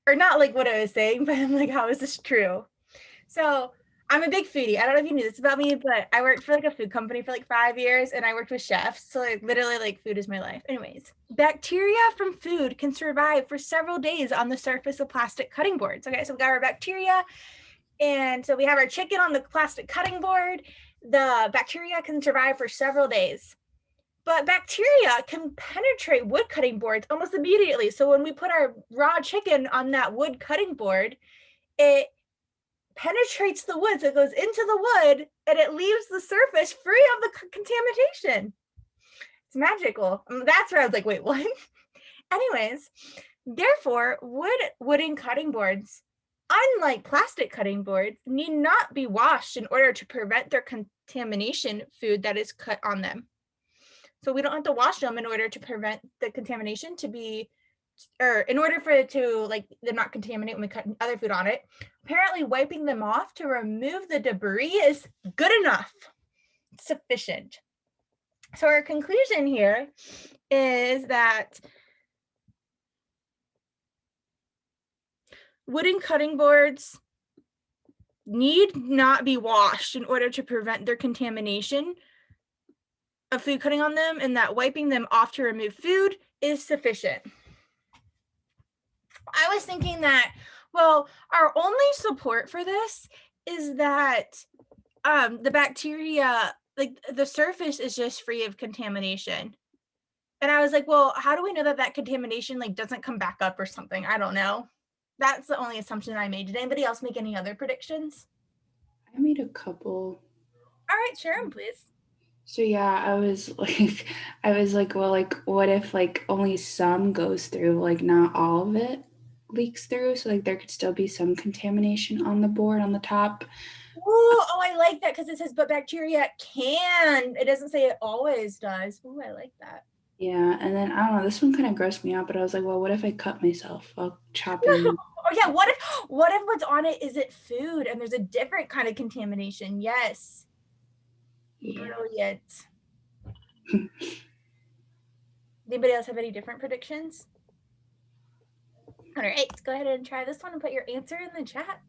or not like what I was saying, but I'm like, how is this true? So I'm a big foodie. I don't know if you knew this about me, but I worked for like a food company for like 5 years, and I worked with chefs. So like literally like food is my life. Anyways, bacteria from food can survive for several days on the surface of plastic cutting boards. Okay, so we got our bacteria, and so we have our chicken on the plastic cutting board. The bacteria can survive for several days. But bacteria can penetrate wood cutting boards almost immediately. So when we put our raw chicken on that wood cutting board, it penetrates the wood, so it goes into the wood and it leaves the surface free of the contamination. It's magical. That's where I was like, wait, what? Anyways, therefore, wooden cutting boards, unlike plastic cutting boards, need not be washed in order to prevent their contamination food that is cut on them. So we don't have to wash them in order to prevent the contamination to be, or in order for it to like them not contaminate when we cut other food on it. Apparently wiping them off to remove the debris is good enough. It's sufficient. So our conclusion here is that wooden cutting boards need not be washed in order to prevent their contamination of food cutting on them, and that wiping them off to remove food is sufficient. I was thinking that, well, our only support for this is that the bacteria, like the surface is just free of contamination. And I was like, well, how do we know that that contamination like doesn't come back up or something? I don't know. That's the only assumption I made. Did anybody else make any other predictions? I made a couple. All right, share them, please. So yeah, I was like, well, like, what if like only some goes through, like not all of it leaks through? So like there could still be some contamination on the board on the top. Ooh, oh, I like that because it says, but bacteria can. It doesn't say it always does. Ooh, I like that. Yeah, and then I don't know, this one kind of grossed me out, but I was like, well, what if I cut myself while No. chopping? Oh yeah, what if what's on it isn't food and there's a different kind of contamination? Yes. Yeah. Brilliant. Anybody else have any different predictions? All right, go ahead and try this one and put your answer in the chat.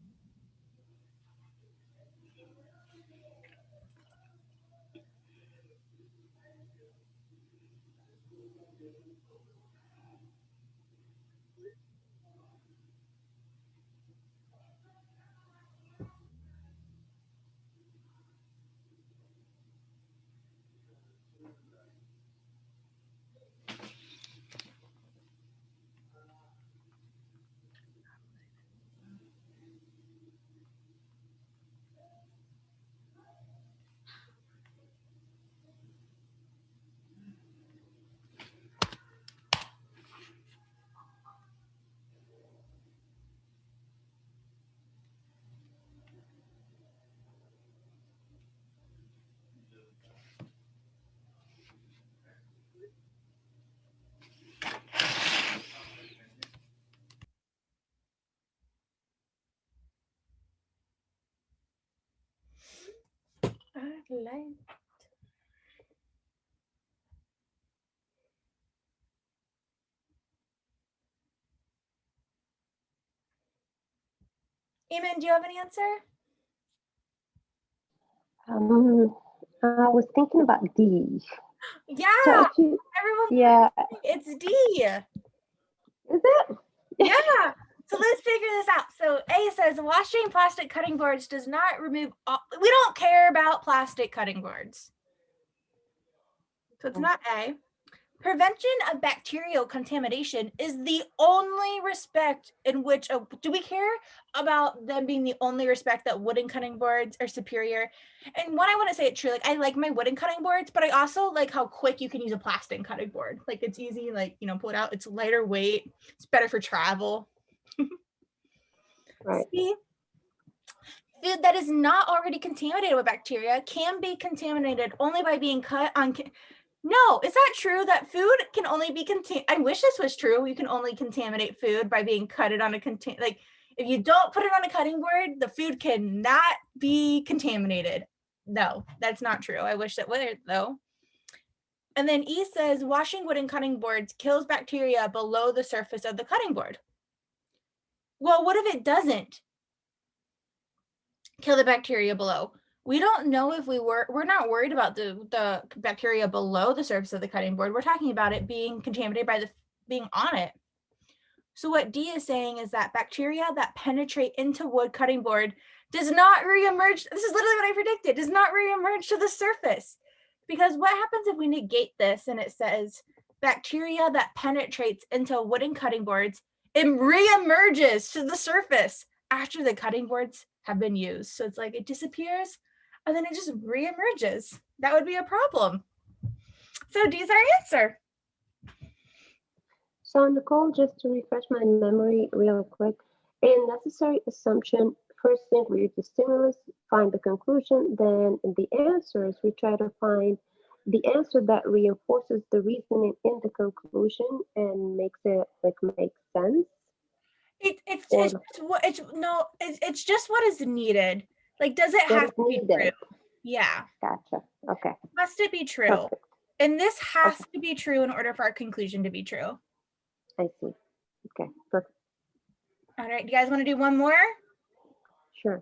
All right. Eamon, do you have an answer? Um, I was thinking about D. Yeah, So if you, everyone, yeah, it's D. is it? Yeah. So let's figure this out. So A says washing plastic cutting boards does not remove all, we don't care about plastic cutting boards. So it's not A. Prevention of bacterial contamination is the only respect in which, do we care about them being the only respect that wooden cutting boards are superior? And when I want to say it true, like I like my wooden cutting boards, but I also like how quick you can use a plastic cutting board. Like it's easy, like, pull it out. It's lighter weight. It's better for travel. Right. See? Food that is not already contaminated with bacteria can be contaminated only by being cut on. No, is that true that food can only be I wish this was true. You can only contaminate food by being cutted on a like if you don't put it on a cutting board, the food cannot be contaminated. No, that's not true. I wish that were though. And then E says washing wooden cutting boards kills bacteria below the surface of the cutting board. Well, what if it doesn't kill the bacteria below? We don't know if we're not worried about the bacteria below the surface of the cutting board. We're talking about it being contaminated by being on it. So what D is saying is that bacteria that penetrate into wood cutting board does not reemerge. This is literally what I predicted, does not reemerge to the surface. Because what happens if we negate this and it says bacteria that penetrates into wooden cutting boards, it reemerges to the surface after the cutting boards have been used. So it's like it disappears and then it just reemerges. That would be a problem. So D is our answer. So Nicole, just to refresh my memory real quick, a necessary assumption, first thing we read the stimulus, find the conclusion, then in the answers, we try to find the answer that reinforces the reasoning in the conclusion and makes it like make sense. It's just what is needed. Like, does it have to be true? Yeah. Gotcha. Okay. Must it be true? Perfect. And this has to be true in order for our conclusion to be true. I see. Okay. Perfect. All right. You guys want to do one more? Sure.